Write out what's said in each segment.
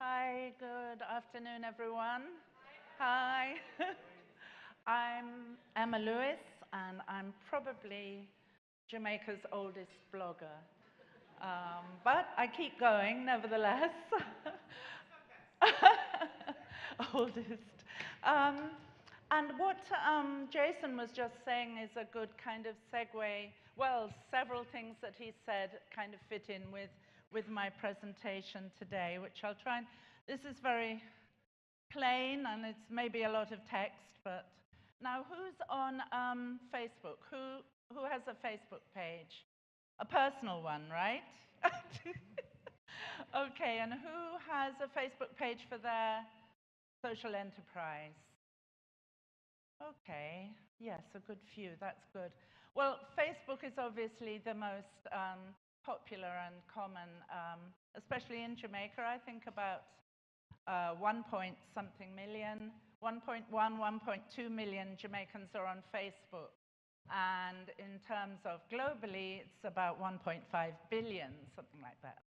Hi, good afternoon, everyone. Hi. I'm Emma Lewis, and I'm probably Jamaica's oldest blogger. But I keep going, nevertheless. Oldest. Um, and what Jason was just saying is a good kind of segue. Well, several things that he said kind of fit in with my presentation today, which I'll try and. This is very plain, and it's maybe a lot of text, but now who's on Facebook? Who has a Facebook page? A personal one, right? Okay, and who has a Facebook page for their social enterprise? Okay, yes, a good few, that's good. Well, Facebook is obviously the most popular and common, especially in Jamaica. I think about 1 point something million, 1.1, 1.2 million Jamaicans are on Facebook. And in terms of globally, it's about 1.5 billion, something like that.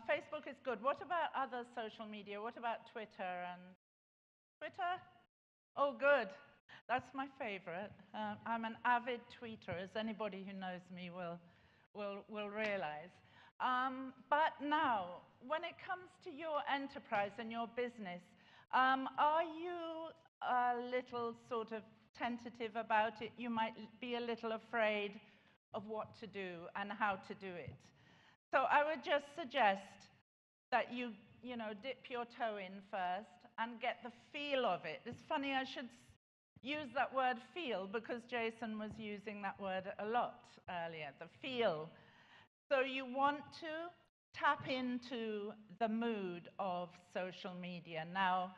Facebook is good. What about other social media? What about Twitter and Twitter? Oh, good. That's my favorite. I'm an avid tweeter, as anybody who knows me will realize. But now, when it comes to your enterprise and your business, are you a little sort of tentative about it? You might be a little afraid of what to do and how to do it. So I would just suggest that you dip your toe in first and get the feel of it. It's funny, I should use that word feel because Jason was using that word a lot earlier, the feel. So you want to tap into the mood of social media. Now,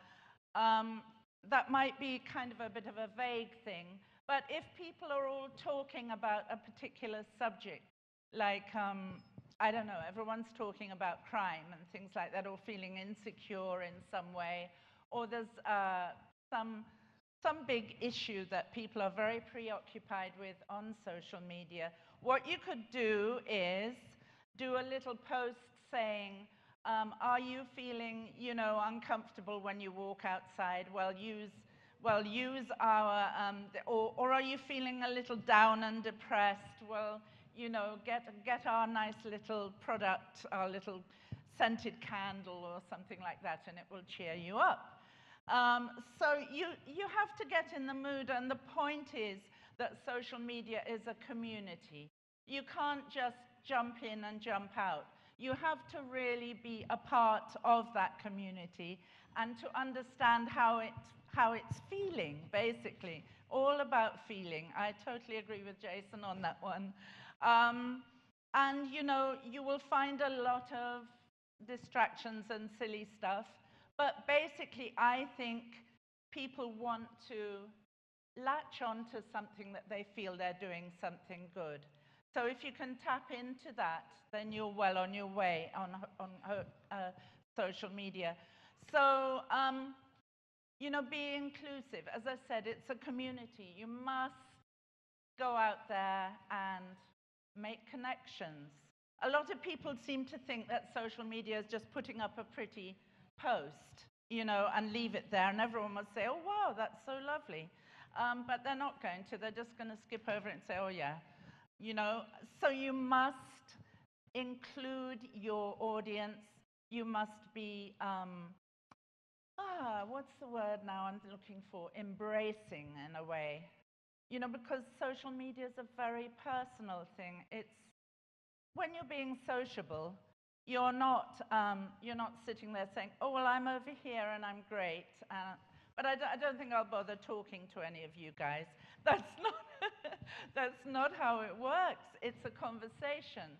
that might be kind of a bit of a vague thing, but if people are all talking about a particular subject, like, I don't know, everyone's talking about crime and things like that, or feeling insecure in some way, or there's some big issue that people are very preoccupied with on social media, what you could do is do a little post saying, are you feeling, uncomfortable when you walk outside? Well, use our, or are you feeling a little down and depressed? Well, get our nice little product, our little scented candle or something like that, and it will cheer you up. So you have to get in the mood, and the point is that social media is a community. You can't just jump in and jump out. You have to really be a part of that community and to understand how it's feeling, basically. All about feeling. I totally agree with Jason on that one. And you will find a lot of distractions and silly stuff. But basically, I think people want to latch onto something that they feel they're doing something good. So if you can tap into that, then you're well on your way on social media. So, be inclusive. As I said, it's a community. You must go out there and make connections. A lot of people seem to think that social media is just putting up a pretty post, and leave it there, and everyone must say, oh, wow, that's so lovely. But they're not going to. They're just going to skip over it and say, oh, yeah. So you must include your audience. You must be, what's the word now I'm looking for? Embracing, in a way. Because social media is a very personal thing. It's when you're being sociable, you're not sitting there saying, oh, well, I'm over here and I'm great. But I don't think I'll bother talking to any of you guys. That's not how it works. It's a conversation.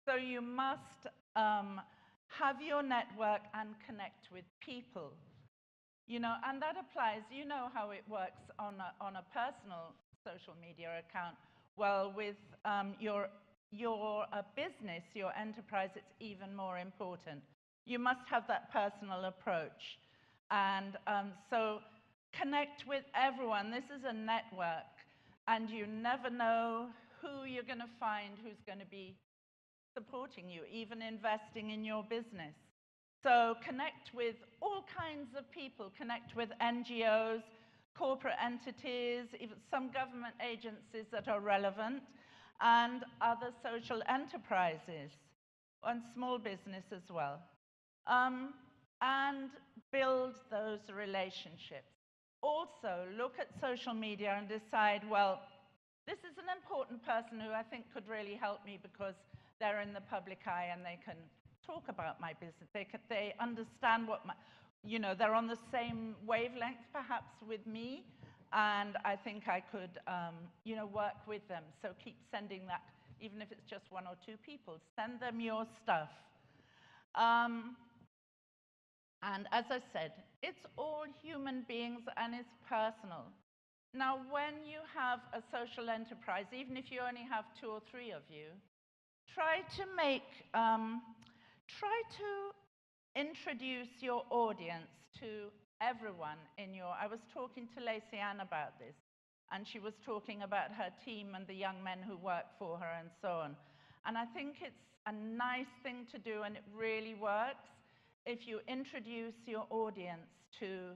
So you must have your network and connect with people. And that applies, how it works on a personal social media account. Well, with your business, your enterprise, it's even more important. You must have that personal approach. And so connect with everyone. This is a network, and you never know who you're going to find who's going to be supporting you, even investing in your business. So connect with all kinds of people, connect with NGOs, corporate entities, even some government agencies that are relevant, and other social enterprises, and small business as well. And build those relationships. Also, look at social media and decide, well, this is an important person who I think could really help me because they're in the public eye and they can talk about my business. They understand what my, they're on the same wavelength perhaps with me, and I think I could, work with them. So keep sending that, even if it's just one or two people. Send them your stuff. And as I said, it's all human beings and it's personal. Now, when you have a social enterprise, even if you only have 2 or 3 of you, try to introduce your audience to everyone in your, I was talking to Lacey Ann about this, and she was talking about her team and the young men who work for her and so on. And I think it's a nice thing to do, and it really works if you introduce your audience to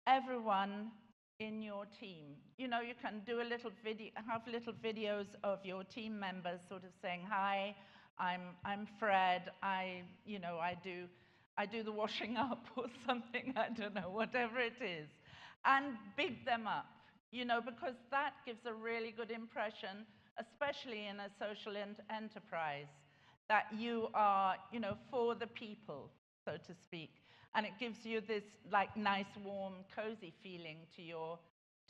everyone in your team. You can do a little video, have little videos of your team members sort of saying, hi, I'm Fred, I do the washing up or something, I don't know, whatever it is. And big them up, because that gives a really good impression, especially in a social enterprise, that you are, for the people, so to speak. And it gives you this like nice, warm, cozy feeling to your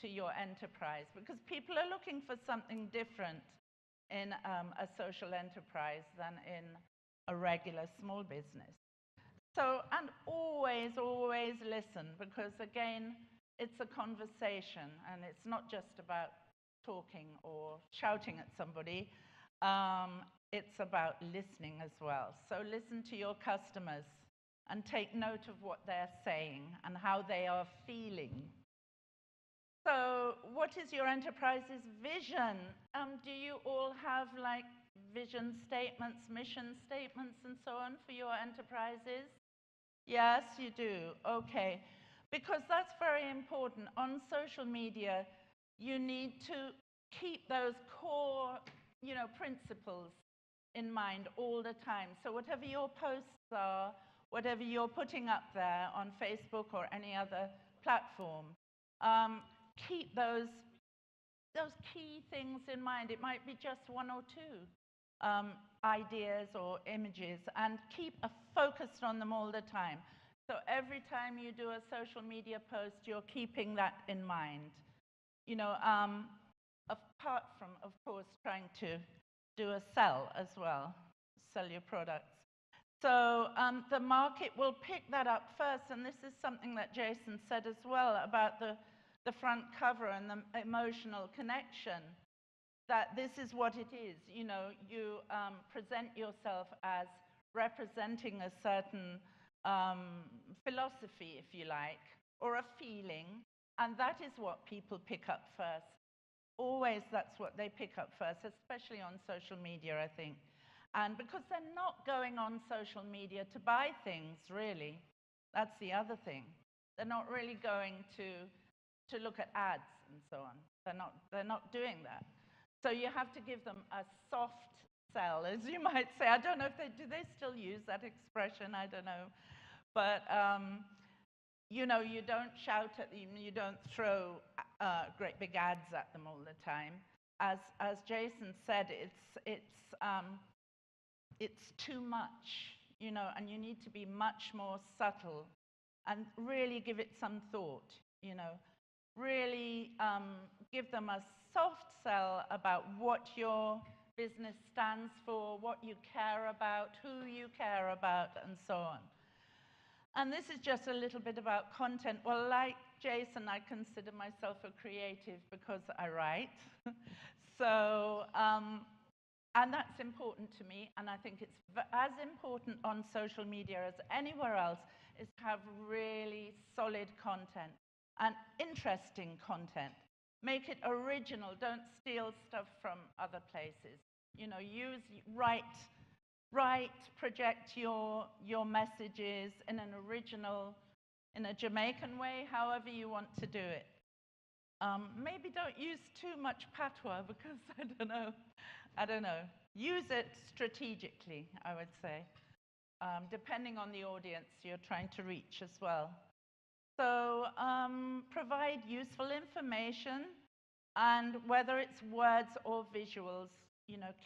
enterprise, because people are looking for something different in a social enterprise than in a regular small business. So, and always, always listen, because again, it's a conversation, and it's not just about talking or shouting at somebody. It's about listening as well. So listen to your customers and take note of what they're saying and how they are feeling. So what is your enterprise's vision? Do you all have like vision statements, mission statements, and so on for your enterprises? Yes, you do. Okay. Because that's very important. On social media, you need to keep those core, principles in mind all the time. So whatever your posts are, whatever you're putting up there on Facebook or any other platform, keep those key things in mind. It might be just 1 or 2 ideas or images, and keep focused on them all the time. So every time you do a social media post, you're keeping that in mind. Apart from, of course, trying to do a sell as well, sell your products. So the market will pick that up first, and this is something that Jason said as well about the front cover and the emotional connection, that this is what it is. You present yourself as representing a certain philosophy, if you like, or a feeling, and that is what people pick up first. Always that's what they pick up first, especially on social media, I think. And because they're not going on social media to buy things, really. That's the other thing. They're not really going to look at ads and so on. They're not doing that. So you have to give them a soft sell, as you might say. I don't know if do they still use that expression? I don't know. But, you don't shout at them, you don't throw great big ads at them all the time. As Jason said, it's too much, and you need to be much more subtle and really give it some thought, Really give them a soft sell about what your business stands for, what you care about, who you care about, and so on. And this is just a little bit about content. Well, like Jason, I consider myself a creative because I write. So, and that's important to me, and I think it's as important on social media as anywhere else, is to have really solid content and interesting content. Make it original, don't steal stuff from other places. Write project your messages in an original, in a Jamaican way, however you want to do it. Maybe don't use too much patois because I don't know. Use it strategically, I would say, depending on the audience you're trying to reach as well. So provide useful information, and whether it's words or visuals,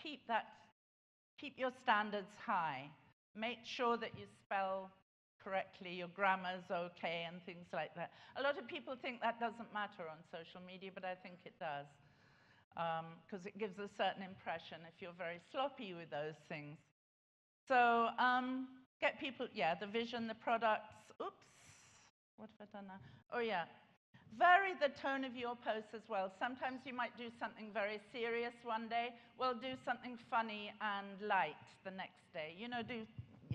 keep your standards high. Make sure that you spell correctly, your grammar's okay, and things like that. A lot of people think that doesn't matter on social media, but I think it does, because it gives a certain impression if you're very sloppy with those things. So get people, the vision, the products. Oops, what have I done now? Oh yeah. Vary the tone of your posts as well. Sometimes you might do something very serious one day. Well, do something funny and light the next day.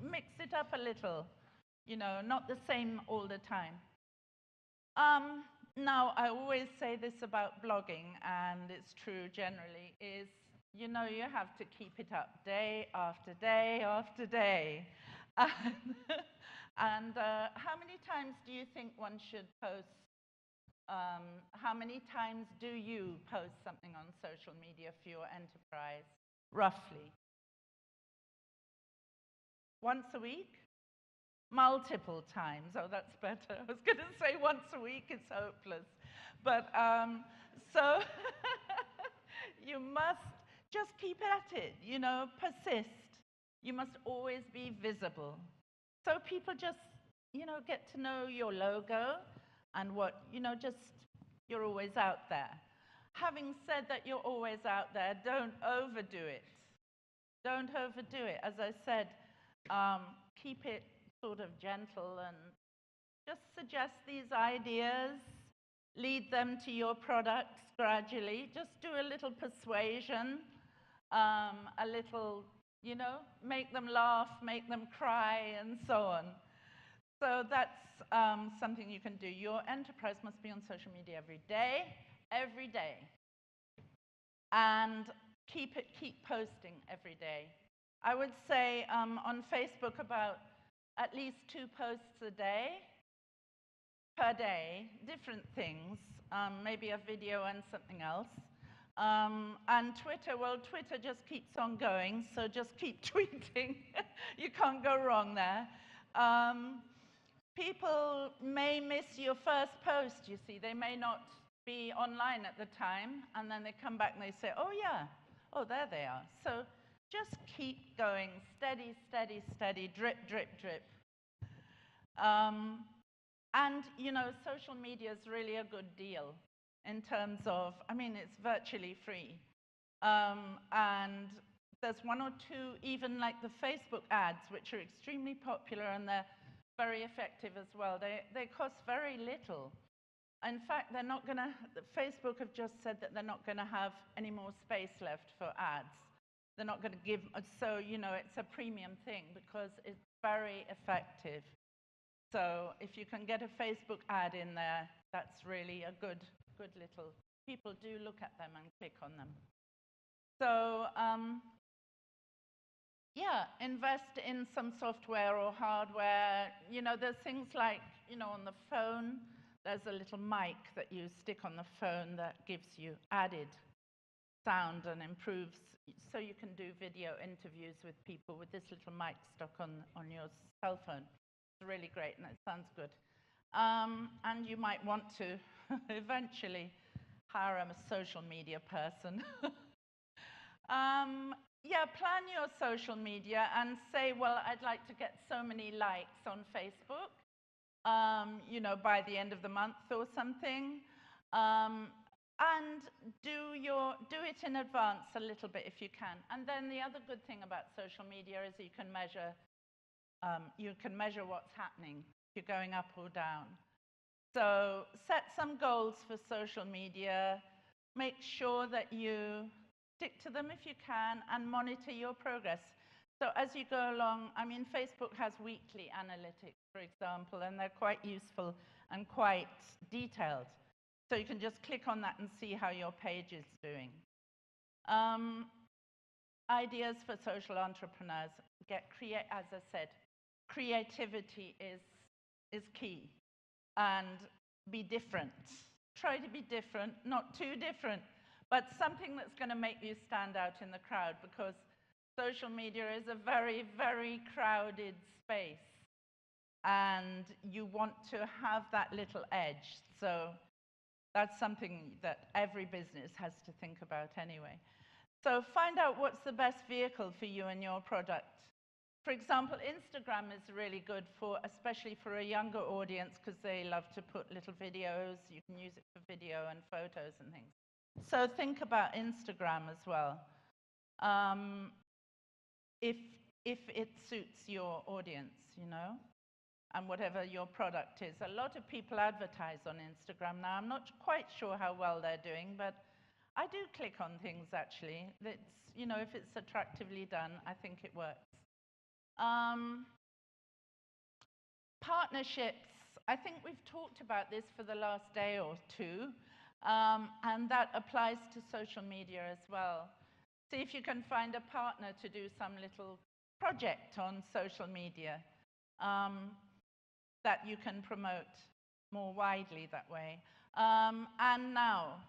Mix it up a little. Not the same all the time. Now, I always say this about blogging, and it's true generally, is, you have to keep it up day after day after day. And how many times do you think one should post? How many times do you post something on social media for your enterprise, roughly? Once a week? Multiple times. Oh, that's better. I was going to say once a week, it's hopeless. But so you must just keep at it, persist. You must always be visible. So people just, get to know your logo and what, you're always out there. Having said that you're always out there, don't overdo it. Don't overdo it. As I said, keep it sort of gentle and just suggest these ideas, lead them to your products gradually. Just do a little persuasion, a little, make them laugh, make them cry, and so on. So that's something you can do. Your enterprise must be on social media every day, and keep posting every day. I would say on Facebook about at least 2 posts a day, per day, different things, maybe a video and something else. And Twitter, well, Twitter just keeps on going, so just keep tweeting. You can't go wrong there. People may miss your first post, you see. They may not be online at the time, and then they come back and they say, oh yeah, oh, there they are. So just keep going, steady, steady, steady, drip, drip, drip. And, social media is really a good deal in terms of, it's virtually free. And there's 1 or 2, even like the Facebook ads, which are extremely popular, and they're very effective as well. They cost very little. In fact, they're not going to, Facebook have just said that they're not going to have any more space left for ads. They're not going to give, so, it's a premium thing because it's very effective. So if you can get a Facebook ad in there, that's really a good little, people do look at them and click on them. So, invest in some software or hardware. There's things like, on the phone, there's a little mic that you stick on the phone that gives you added sound and improves, so you can do video interviews with people with this little mic stuck on your cell phone. It's really great, and it sounds good. And you might want to eventually hire a social media person. Plan your social media and say, well, I'd like to get so many likes on Facebook, by the end of the month or something. And do it in advance a little bit if you can. And then the other good thing about social media is you can measure what's happening, if you're going up or down. So set some goals for social media. Make sure that you stick to them if you can, and monitor your progress. So as you go along, Facebook has weekly analytics, for example, and they're quite useful and quite detailed. So you can just click on that and see how your page is doing. ideas for social entrepreneurs. As I said, creativity is key. And be different. Try to be different, not too different, but something that's going to make you stand out in the crowd, because social media is a very, very crowded space. And you want to have that little edge. So that's something that every business has to think about anyway. So find out what's the best vehicle for you and your product. For example, Instagram is really good for, especially for a younger audience, because they love to put little videos. You can use it for video and photos and things. So think about Instagram as well. If it suits your audience, you know, and whatever your product is. A lot of people advertise on Instagram now. I'm not quite sure how well they're doing, but I do click on things actually. It's, you know, if it's attractively done, I think it works. Partnerships. I think we've talked about this for the last day or two, and that applies to social media as well. See if you can find a partner to do some little project on social media that you can promote more widely that way. And now,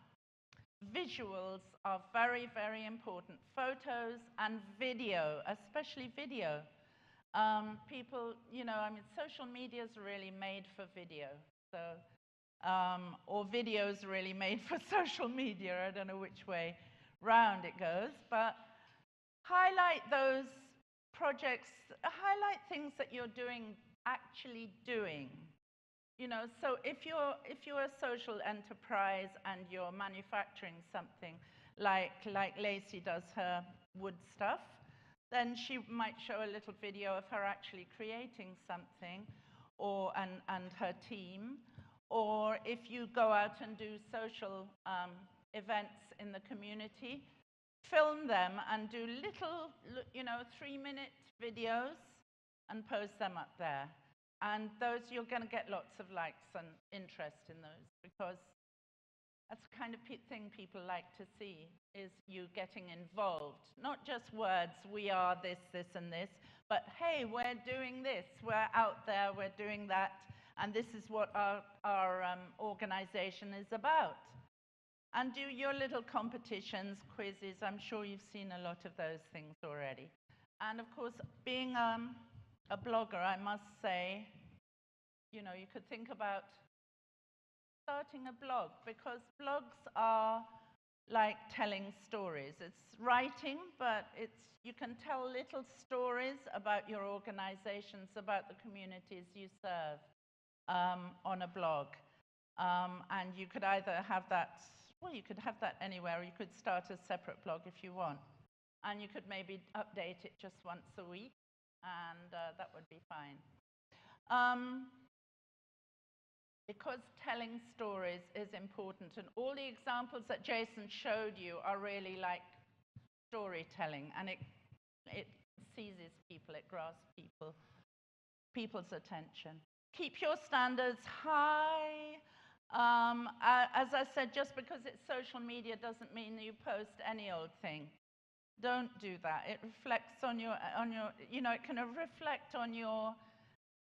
visuals are very, very important. Photos and video, especially video. People, you know, I mean, social media is really made for video. So, or video's really made for social media. I don't know which way round it goes, but highlight those projects, highlight things that you're actually doing. You know, so if you're a social enterprise and you're manufacturing something like Lacey does her wood stuff, then she might show a little video of her actually creating something, or and her team. Or if you go out and do social events in the community, film them and do little, you know, 3-minute videos and post them up there. And those, you're going to get lots of likes and interest in those, because that's the kind of thing people like to see, is you getting involved. Not just words, we are this, this, and this, but hey, we're doing this, we're out there, we're doing that, and this is what our organization is about. And do your little competitions, quizzes. I'm sure you've seen a lot of those things already. And of course, being a blogger, I must say, you know, you could think about starting a blog, because blogs are like telling stories. It's writing, but you can tell little stories about your organizations, about the communities you serve on a blog. And you could either have that, well, you could have that anywhere, or you could start a separate blog if you want. And you could maybe update it just once a week, and that would be fine. Because telling stories is important, and all the examples that Jason showed you are really like storytelling, and it seizes people, it grasps people's attention. Keep your standards high. As I said, just because it's social media doesn't mean you post any old thing. Don't do that. It reflects on your, you know, it can reflect on your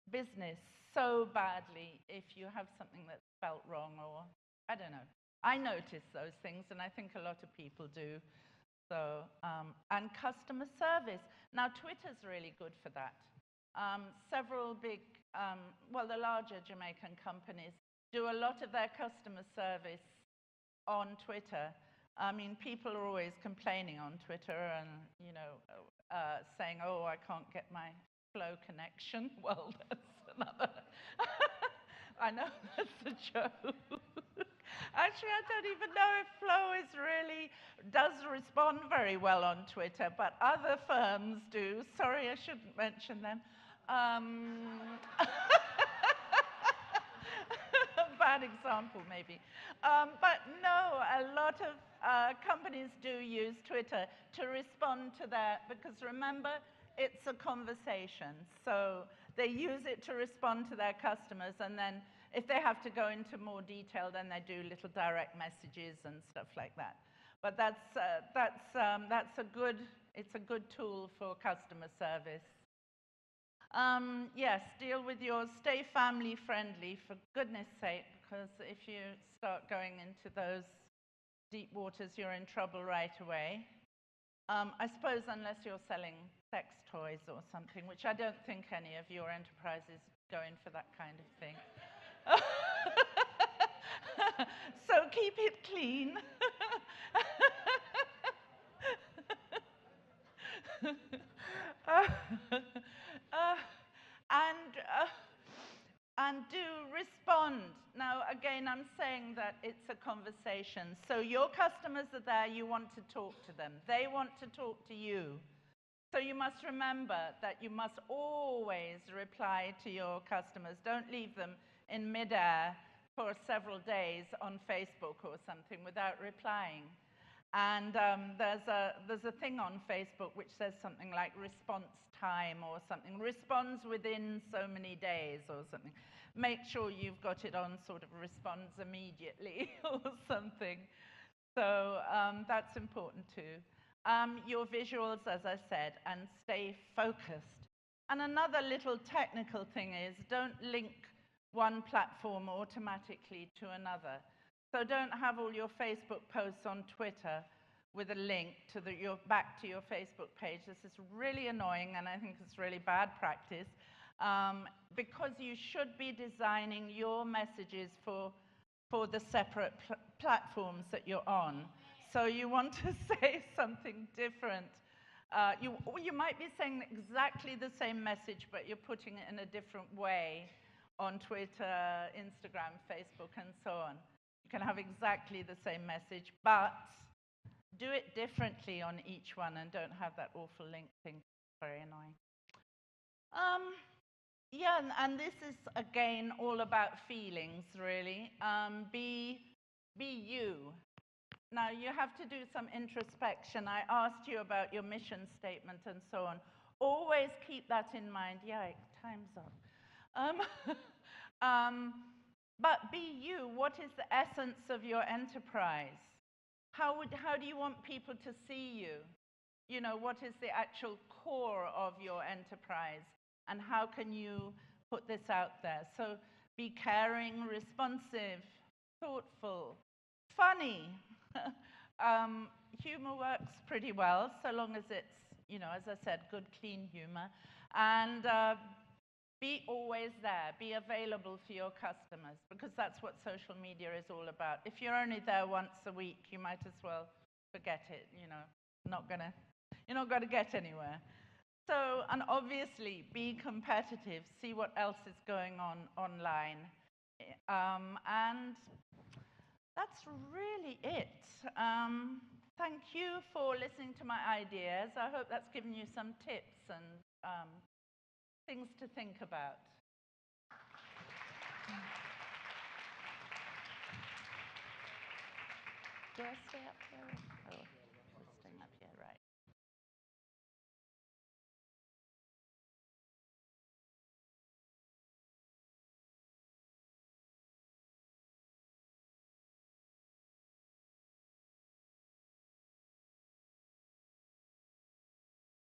business so badly if you have something that's spelt wrong, or I don't know. I notice those things, and I think a lot of people do. So, and customer service. Now, Twitter's really good for that. Several big, well, the larger Jamaican companies do a lot of their customer service on Twitter. I mean, people are always complaining on Twitter and, you know, saying, oh, I can't get my Flow connection. Well, that's another. I know, that's a joke. Actually, I don't even know if Flow does respond very well on Twitter, but other firms do. Sorry, I shouldn't mention them. Bad example, maybe. But no, a lot of companies do use Twitter to respond to that, because remember, it's a conversation. So they use it to respond to their customers, and then if they have to go into more detail, then they do little direct messages and stuff like that. But that's a good It's a good tool for customer service. Yes, deal with yours. Stay family friendly, for goodness sake, because if you start going into those deep waters, you're in trouble right away. I suppose unless you're selling sex toys or something, which I don't think any of your enterprises go in for that kind of thing. So keep it clean. And do respond. Now, again, I'm saying that it's a conversation. So your customers are there, you want to talk to them. They want to talk to you. So you must remember that you must always reply to your customers. Don't leave them in midair for several days on Facebook or something without replying. And there's a thing on Facebook which says something like response time or something. Responds within so many days or something. Make sure you've got it on sort of responds immediately or something. So that's important too. Your visuals, as I said, and stay focused. And another little technical thing is don't link one platform automatically to another. So don't have all your Facebook posts on Twitter with a link to back to your Facebook page. This is really annoying, and I think it's really bad practice, because you should be designing your messages for the separate platforms that you're on. So you want to say something different. You might be saying exactly the same message, but you're putting it in a different way on Twitter, Instagram, Facebook, and so on. You can have exactly the same message, but do it differently on each one and don't have that awful link thing. Very annoying. Yeah, and this is, again, all about feelings, really. Be you. Now, you have to do some introspection. I asked you about your mission statement and so on. Always keep that in mind. Yeah, time's up. But be you. What is the essence of your enterprise? How do you want people to see you? You know, what is the actual core of your enterprise? And how can you put this out there? So be caring, responsive, thoughtful, funny. Humor works pretty well, so long as it's, you know, as I said, good, clean humor. And be always there. Be available for your customers, because that's what social media is all about. If you're only there once a week, you might as well forget it, you know. You're not going to get anywhere. So, and obviously, be competitive. See what else is going on online. And that's really it. Thank you for listening to my ideas. I hope that's given you some tips and things to think about. Do I stay up there? Oh.